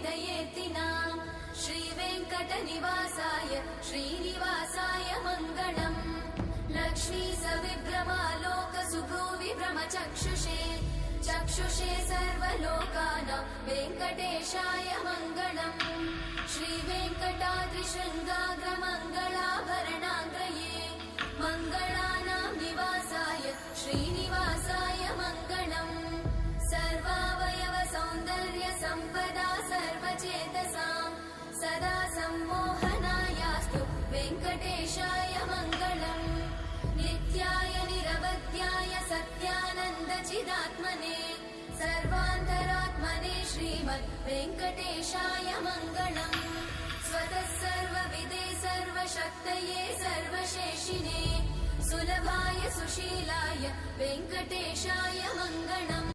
हृदयेत्तिना श्रीवेङ्कटनिवासाय श्रीनिवासाय मङ्गलम् लक्ष्मी सविभ्रमालोकसुभ्रूविभ्रमचक्षुषे चक्षुषे सर्वलोकानां वेङ्कटेशाय मङ्गलम् श्रीवेङ्कटाद्रिशृङ्गाग्रमङ्गलाभरणाङ्गये मङ्गलानां निवासाय श्रीनिवासाय मङ्गलम् सर्वावयव सौन्दर्य सम्पदा सर्वचेतसां सदा सम्मोहनायास्तु वेङ्कटेशाय मङ्गलम् नित्याय निरवध्याय सत्यानन्दचिदात्मने सर्वान्तरात्मने श्रीमद् वेङ्कटेशाय मङ्गलम् स्वतः सर्वविदे सर्वशक्तये सर्वशेषिने सुलभाय सुशीलाय वेङ्कटेशाय मङ्गलम्